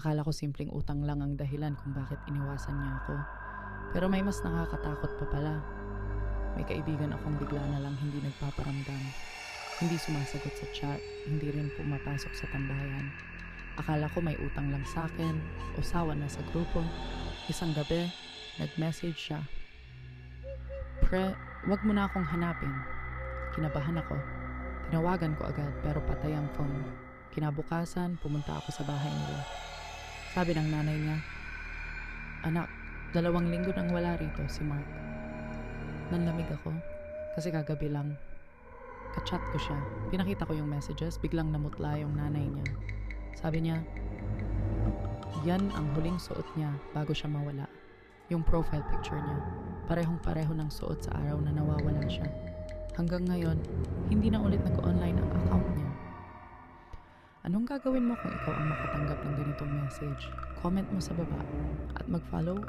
Akala ko simpleng utang lang ang dahilan kung bakit iniwasan niya ako. Pero may mas nakakatakot pa pala. May kaibigan akong bigla na lang hindi nagpaparamdam. Hindi sumasagot sa chat, hindi rin pumapasok sa tambayan. Akala ko may utang lang sa akin o sawa na sa grupo. Isang gabi, nag-message siya. Pre, wag mo na akong hanapin. Kinabahan ako. Tinawagan ko agad pero patay ang phone. Kinabukasan, pumunta ako sa bahay nila. Sabi ng nanay niya, "Anak, 2 linggo nang wala rito si Mark." Nanlamig ako kasi kagabi lang. Kachat ko siya. Pinakita ko yung messages, biglang namutla yung nanay niya. Sabi niya, yan ang huling suot niya bago siya mawala. Yung profile picture niya. Parehong-pareho ng suot sa araw na nawawala siya. Hanggang ngayon, hindi na ulit nag-online ang account niya. Anong gagawin mo kung ikaw ang makatanggap ng ganitong message? Comment mo sa baba at mag-follow